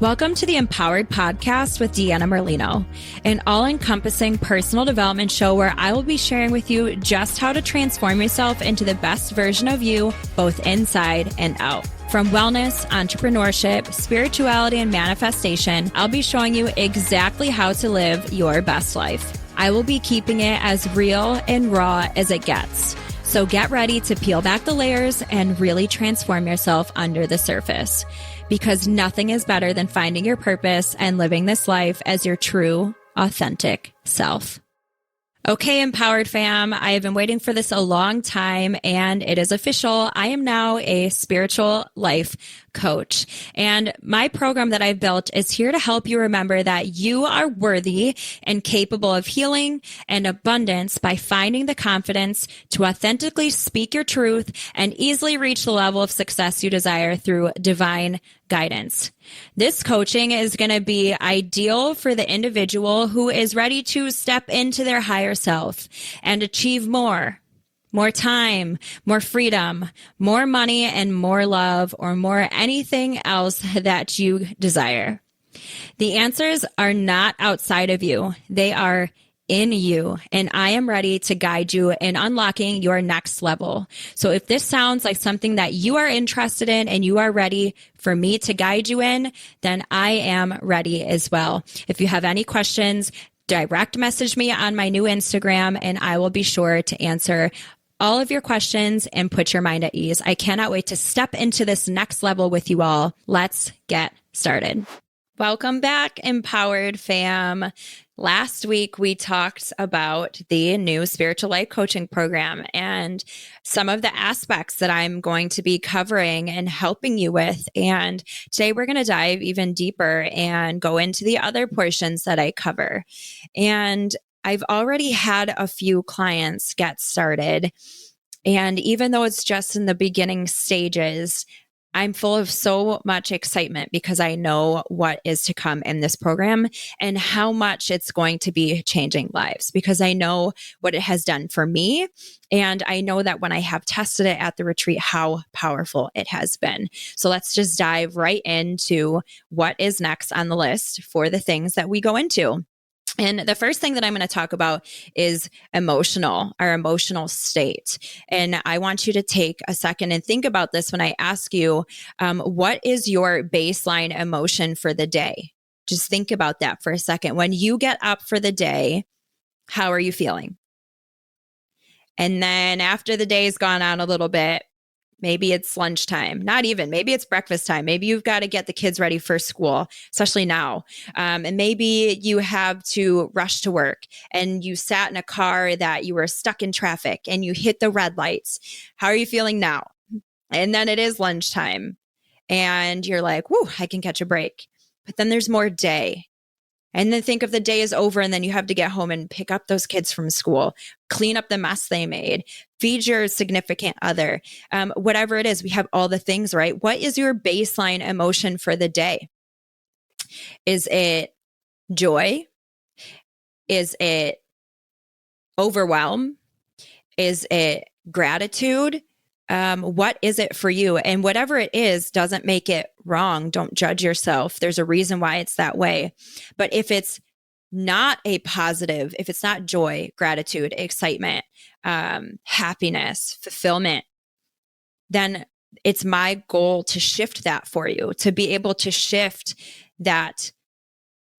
Welcome to the Empowered Podcast with Deanna Merlino, an all-encompassing personal development show where I will be sharing with you just how to transform yourself into the best version of you, both inside and out. From wellness, entrepreneurship, spirituality, and manifestation, I'll be showing you exactly how to live your best life. I will be keeping it as real and raw as it gets. So get ready to peel back the layers and really transform yourself under the surface. Because nothing is better than finding your purpose and living this life as your true, authentic self. Okay, Empowered fam, I have been waiting for this a long time and it is official. I am now a spiritual life coach. And my program that I've built is here to help you remember that you are worthy and capable of healing and abundance by finding the confidence to authentically speak your truth and easily reach the level of success you desire through divine guidance. This coaching is going to be ideal for the individual who is ready to step into their higher self and achieve more time, more freedom, more money, and more love, or more anything else that you desire. The answers are not outside of you. They are in you, and I am ready to guide you in unlocking your next level. So if this sounds like something that you are interested in and you are ready for me to guide you in, then I am ready as well. If you have any questions, direct message me on my new Instagram, and I will be sure to answer all of your questions and put your mind at ease. I cannot wait to step into this next level with you all. Let's get started. Welcome back, Empowered fam. Last week, we talked about the new spiritual life coaching program and some of the aspects that I'm going to be covering and helping you with. And today we're going to dive even deeper and go into the other portions that I cover. And I've already had a few clients get started. And even though it's just in the beginning stages, I'm full of so much excitement because I know what is to come in this program and how much it's going to be changing lives, because I know what it has done for me. And I know that when I have tested it at the retreat, how powerful it has been. So let's just dive right into what is next on the list for the things that we go into. And the first thing that I'm going to talk about is our emotional state. And I want you to take a second and think about this when I ask you, what is your baseline emotion for the day? Just think about that for a second. When you get up for the day, how are you feeling? And then after the day's gone on a little bit, maybe it's lunchtime, not even, maybe it's breakfast time. Maybe you've got to get the kids ready for school, especially now. And maybe you have to rush to work and you sat in a car that you were stuck in traffic and you hit the red lights. How are you feeling now? And then it is lunchtime and you're like, whoo, I can catch a break. But then there's more day. And then think of the day is over and then you have to get home and pick up those kids from school, clean up the mess they made, feed your significant other, whatever it is. We have all the things, right? What is your baseline emotion for the day? Is it joy? Is it overwhelm? Is it gratitude? What is it for you? And whatever it is doesn't make it wrong. Don't judge yourself. There's a reason why it's that way. But if it's not a positive, if it's not joy, gratitude, excitement, happiness, fulfillment, then it's my goal to shift that for you, to be able to shift that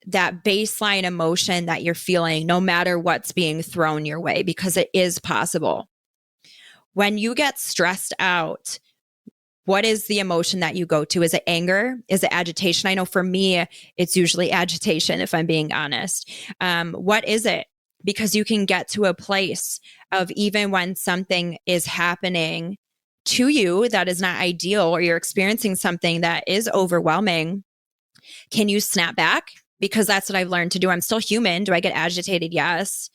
baseline emotion that you're feeling, no matter what's being thrown your way, because it is possible. When you get stressed out, what is the emotion that you go to? Is it anger? Is it agitation? I know for me, it's usually agitation, if I'm being honest. What is it? Because you can get to a place of, even when something is happening to you that is not ideal, or you're experiencing something that is overwhelming, can you snap back? Because that's what I've learned to do. I'm still human. Do I get agitated? Yes.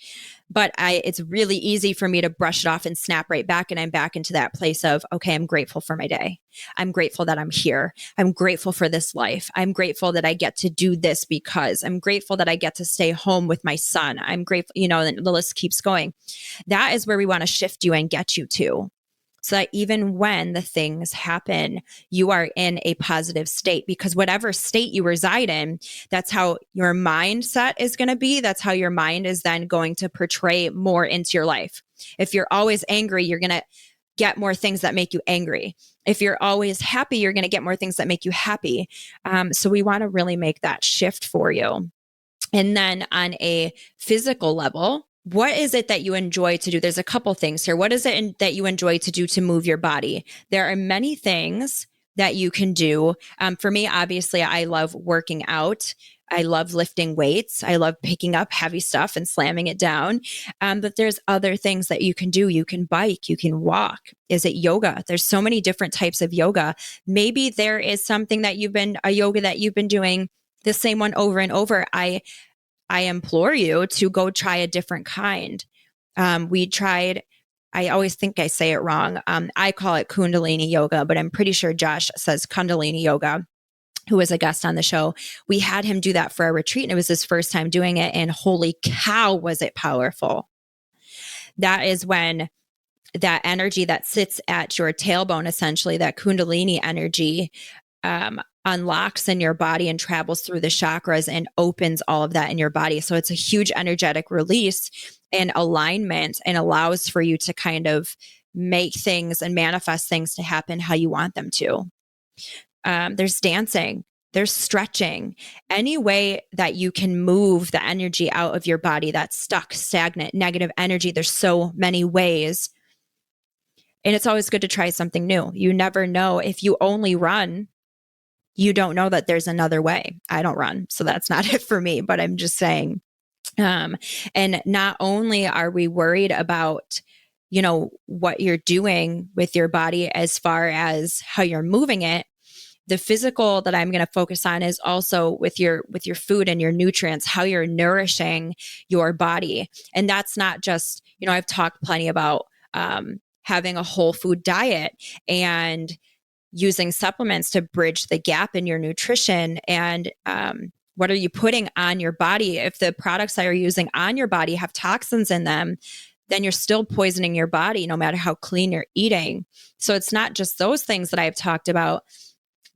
But it's really easy for me to brush it off and snap right back. And I'm back into that place of, okay, I'm grateful for my day. I'm grateful that I'm here. I'm grateful for this life. I'm grateful that I get to do this because I'm grateful that I get to stay home with my son. I'm grateful, and the list keeps going. That is where we want to shift you and get you to. so that even when the things happen, you are in a positive state, because whatever state you reside in, that's how your mindset is going to be. That's how your mind is then going to portray more into your life. If you're always angry, you're going to get more things that make you angry. If you're always happy, you're going to get more things that make you happy. So we want to really make that shift for you. And then on a physical level, what is it that you enjoy to do? There's a couple things here. What is it that you enjoy to do to move your body? There are many things that you can do. For me, obviously, I love working out. I love lifting weights. I love picking up heavy stuff and slamming it down. But there's other things that you can do. You can bike, you can walk. Is it yoga? There's so many different types of yoga. Maybe there is something that a yoga that you've been doing the same one over and over. I implore you to go try a different kind. I always think I say it wrong. I call it Kundalini Yoga, but I'm pretty sure Josh says Kundalini Yoga, who was a guest on the show. We had him do that for a retreat, and it was his first time doing it. And holy cow, was it powerful. That is when that energy that sits at your tailbone, essentially, that Kundalini energy, unlocks in your body and travels through the chakras and opens all of that in your body. So it's a huge energetic release and alignment, and allows for you to kind of make things and manifest things to happen how you want them to. There's dancing, there's stretching, any way that you can move the energy out of your body that's stuck, stagnant, negative energy. There's so many ways. And it's always good to try something new. You never know. If you only run, you don't know that there's another way. I don't run, so that's not it for me, but I'm just saying. And not only are we worried about, what you're doing with your body as far as how you're moving it, the physical that I'm going to focus on is also with your food and your nutrients, how you're nourishing your body. And that's not just, I've talked plenty about having a whole food diet and using supplements to bridge the gap in your nutrition. And what are you putting on your body? If the products that you're using on your body have toxins in them, then you're still poisoning your body no matter how clean you're eating. So it's not just those things that I've talked about,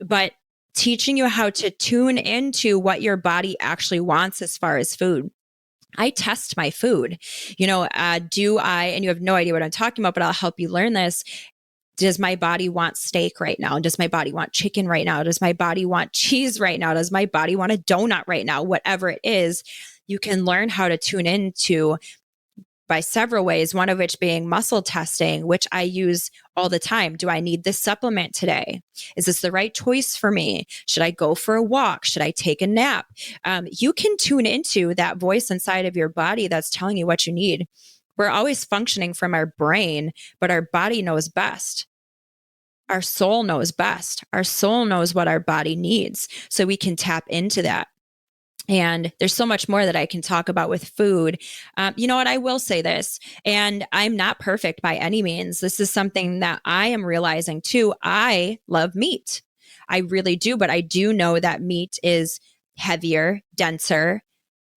but teaching you how to tune into what your body actually wants as far as food. I test my food. And you have no idea what I'm talking about, but I'll help you learn this. Does my body want steak right now? Does my body want chicken right now? Does my body want cheese right now? Does my body want a donut right now? Whatever it is, you can learn how to tune into by several ways, one of which being muscle testing, which I use all the time. Do I need this supplement today? Is this the right choice for me? Should I go for a walk? Should I take a nap? You can tune into that voice inside of your body that's telling you what you need. We're always functioning from our brain, but our body knows best. Our soul knows best. Our soul knows what our body needs. So we can tap into that. And there's so much more that I can talk about with food. You know what? I will say this, and I'm not perfect by any means. This is something that I am realizing too. I love meat. I really do, but I do know that meat is heavier, denser,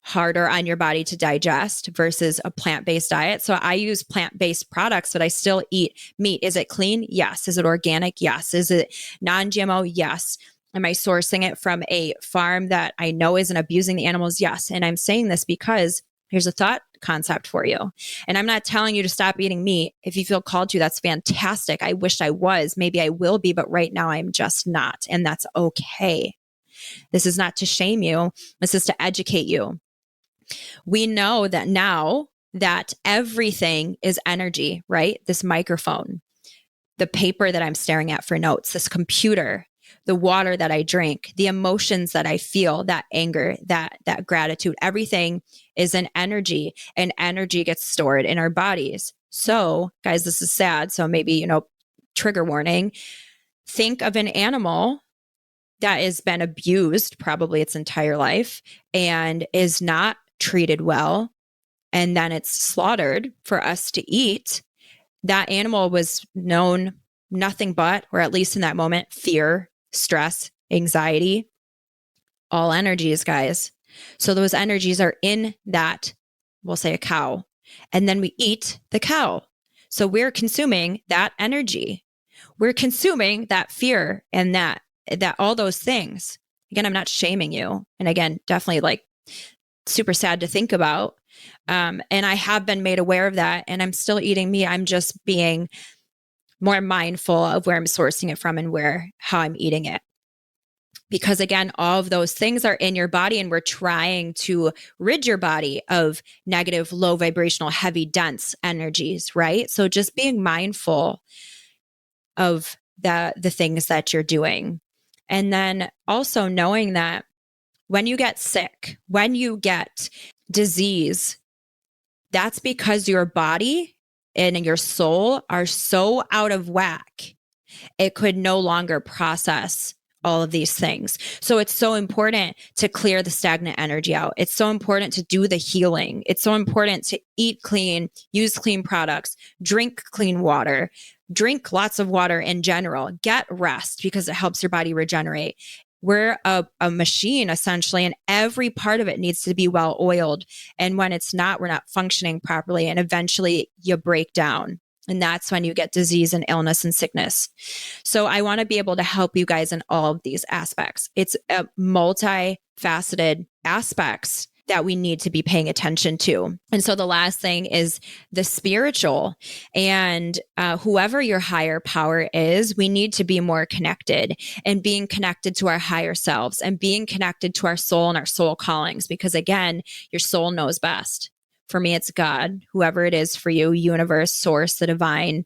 harder on your body to digest versus a plant-based diet. So I use plant-based products, but I still eat meat. Is it clean? Yes. Is it organic? Yes. Is it non-GMO? Yes. Am I sourcing it from a farm that I know isn't abusing the animals? Yes. And I'm saying this because here's a thought concept for you. And I'm not telling you to stop eating meat. If you feel called to, that's fantastic. I wish I was. Maybe I will be, but right now I'm just not. And that's okay. This is not to shame you. This is to educate you. We know that now that everything is energy, right? This microphone, the paper that I'm staring at for notes, this computer, the water that I drink, the emotions that I feel, that anger, that gratitude, everything is an energy, and energy gets stored in our bodies. So guys, this is sad. So maybe, trigger warning. Think of an animal that has been abused probably its entire life and is not treated well, and then it's slaughtered for us to eat. That animal was known nothing but, or at least in that moment, fear, stress, anxiety, all energies, guys. So those energies are in that, we'll say a cow, and then we eat the cow. So we're consuming that energy. We're consuming that fear and that all those things. Again, I'm not shaming you. And again, definitely like super sad to think about. And I have been made aware of that, and I'm still eating meat. I'm just being more mindful of where I'm sourcing it from and how I'm eating it. Because again, all of those things are in your body, and we're trying to rid your body of negative, low vibrational, heavy, dense energies, right? So just being mindful of the things that you're doing. And then also knowing that when you get sick, when you get disease, that's because your body and your soul are so out of whack, it could no longer process all of these things. So it's so important to clear the stagnant energy out. It's so important to do the healing. It's so important to eat clean, use clean products, drink clean water, drink lots of water in general, get rest because it helps your body regenerate. We're a machine essentially, and every part of it needs to be well oiled. And when it's not, we're not functioning properly, and eventually you break down. And that's when you get disease and illness and sickness. So I want to be able to help you guys in all of these aspects. It's a multifaceted aspects that we need to be paying attention to. And so the last thing is the spiritual. And whoever your higher power is, we need to be more connected, and being connected to our higher selves and being connected to our soul and our soul callings. Because again, your soul knows best. For me, it's God, whoever it is for you, universe, source, the divine,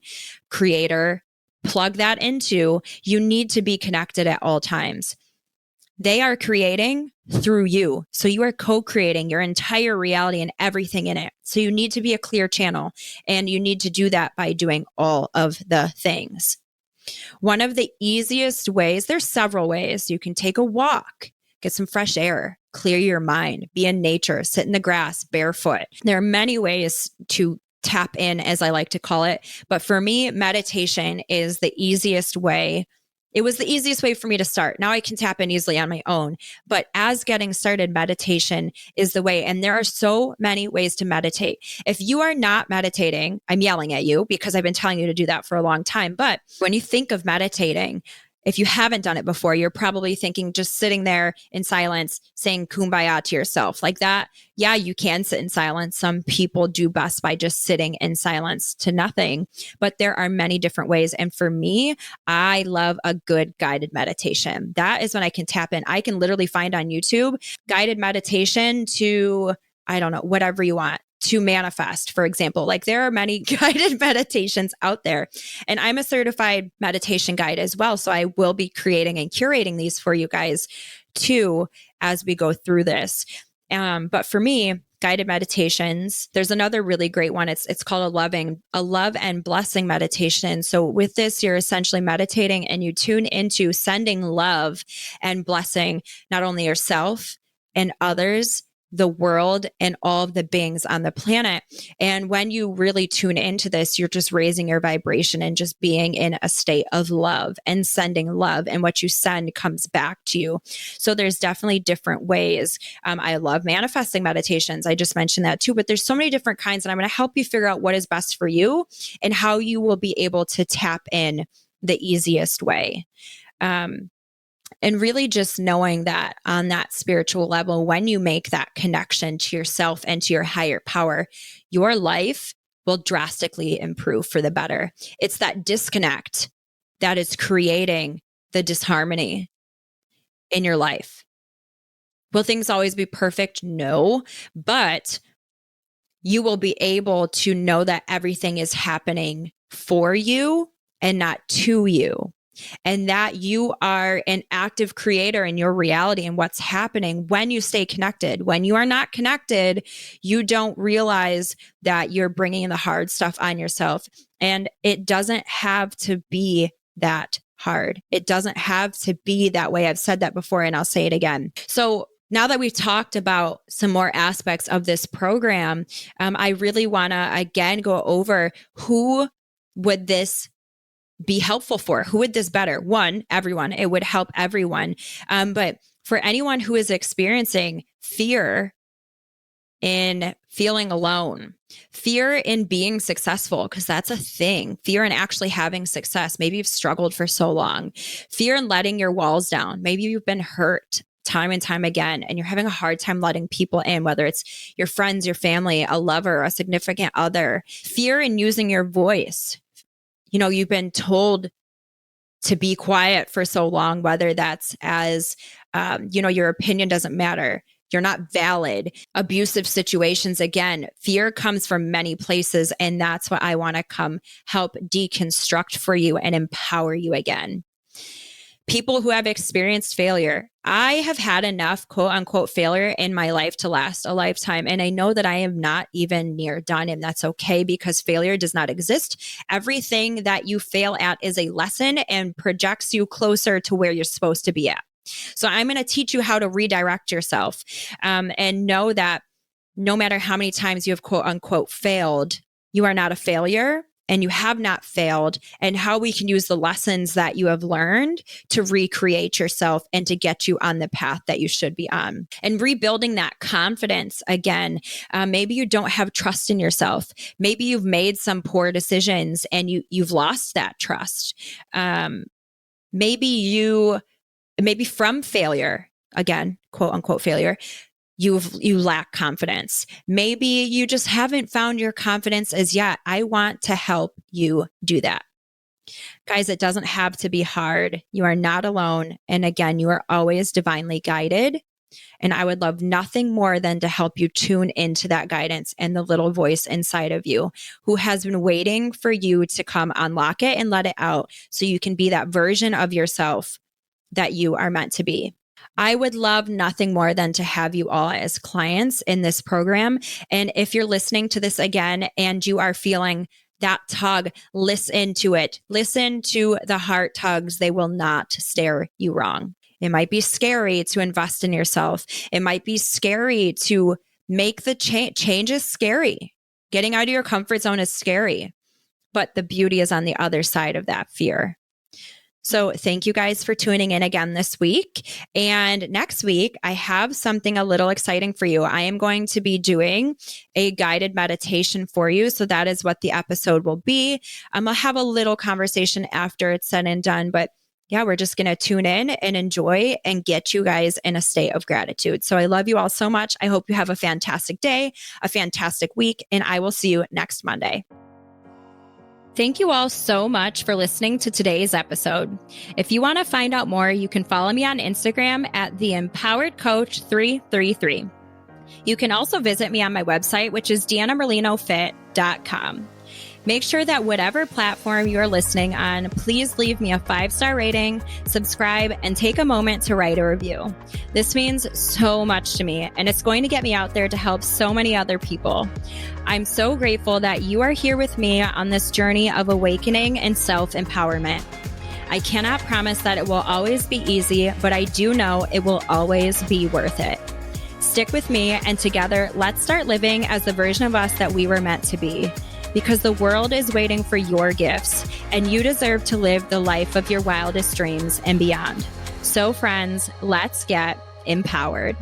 creator. Plug that into. You need to be connected at all times. They are creating through you. So you are co-creating your entire reality and everything in it. So you need to be a clear channel, and you need to do that by doing all of the things. One of the easiest ways, there's several ways. You can take a walk, get some fresh air, clear your mind, be in nature, sit in the grass barefoot. There are many ways to tap in, as I like to call it. But for me, meditation is the easiest way. It was the easiest way for me to start. Now I can tap in easily on my own. But as getting started, meditation is the way. And there are so many ways to meditate. If you are not meditating, I'm yelling at you because I've been telling you to do that for a long time. But when you think of meditating, if you haven't done it before, you're probably thinking just sitting there in silence, saying kumbaya to yourself like that. Yeah, you can sit in silence. Some people do best by just sitting in silence to nothing, but there are many different ways. And for me, I love a good guided meditation. That is when I can tap in. I can literally find on YouTube guided meditation to, I don't know, whatever you want. To manifest, for example. Like there are many guided meditations out there, and I'm a certified meditation guide as well. So I will be creating and curating these for you guys too as we go through this. But for me, guided meditations, there's another really great one. It's called a love and blessing meditation. So with this, you're essentially meditating and you tune into sending love and blessing, not only yourself and others, the world, and all of the beings on the planet. And when you really tune into this, you're just raising your vibration and just being in a state of love and sending love, and what you send comes back to you. So there's definitely different ways. I love manifesting meditations. I just mentioned that too, but there's so many different kinds, and I'm going to help you figure out what is best for you and how you will be able to tap in the easiest way. And really just knowing that on that spiritual level, when you make that connection to yourself and to your higher power, your life will drastically improve for the better. It's that disconnect that is creating the disharmony in your life. Will things always be perfect? No, but you will be able to know that everything is happening for you and not to you. And that you are an active creator in your reality and what's happening when you stay connected. When you are not connected, you don't realize that you're bringing the hard stuff on yourself. And it doesn't have to be that hard. It doesn't have to be that way. I've said that before, and I'll say it again. So now that we've talked about some more aspects of this program, I really want to again go over who would this be helpful for? Who would this better? One, everyone. It would help everyone. But for anyone who is experiencing fear in feeling alone, fear in being successful, because that's a thing, fear in actually having success. Maybe you've struggled for so long, fear in letting your walls down. Maybe you've been hurt time and time again, and you're having a hard time letting people in, whether it's your friends, your family, a lover, a significant other. Fear in using your voice. You've been told to be quiet for so long, whether that's as, your opinion doesn't matter. You're not valid. Abusive situations. Again, fear comes from many places. And that's what I want to come help deconstruct for you and empower you again. People who have experienced failure. I have had enough quote unquote failure in my life to last a lifetime. And I know that I am not even near done. And that's okay, because failure does not exist. Everything that you fail at is a lesson and projects you closer to where you're supposed to be at. So I'm going to teach you how to redirect yourself, and know that no matter how many times you have quote unquote failed, you are not a failure and you have not failed, and how we can use the lessons that you have learned to recreate yourself and to get you on the path that you should be on. And rebuilding that confidence again. Maybe you don't have trust in yourself. Maybe you've made some poor decisions and you've lost that trust. Maybe from failure, again, quote unquote failure, you lack confidence. Maybe you just haven't found your confidence as yet. I want to help you do that. Guys, it doesn't have to be hard. You are not alone. And again, you are always divinely guided. And I would love nothing more than to help you tune into that guidance and the little voice inside of you who has been waiting for you to come unlock it and let it out so you can be that version of yourself that you are meant to be. I would love nothing more than to have you all as clients in this program. And if you're listening to this again and you are feeling that tug, listen to it. Listen to the heart tugs. They will not steer you wrong. It might be scary to invest in yourself. It might be scary to make the change. Change is scary. Getting out of your comfort zone is scary. But the beauty is on the other side of that fear. So thank you guys for tuning in again this week. And next week, I have something a little exciting for you. I am going to be doing a guided meditation for you. So that is what the episode will be. I'll have a little conversation after it's said and done. But yeah, we're just going to tune in and enjoy and get you guys in a state of gratitude. So I love you all so much. I hope you have a fantastic day, a fantastic week, and I will see you next Monday. Thank you all so much for listening to today's episode. If you want to find out more, you can follow me on Instagram at theempoweredcoach333. You can also visit me on my website, which is deannamerlinofit.com. Make sure that whatever platform you are listening on, please leave me a 5-star rating, subscribe, and take a moment to write a review. This means so much to me, and it's going to get me out there to help so many other people. I'm so grateful that you are here with me on this journey of awakening and self-empowerment. I cannot promise that it will always be easy, but I do know it will always be worth it. Stick with me, and together, let's start living as the version of us that we were meant to be. Because the world is waiting for your gifts, and you deserve to live the life of your wildest dreams and beyond. So friends, let's get empowered.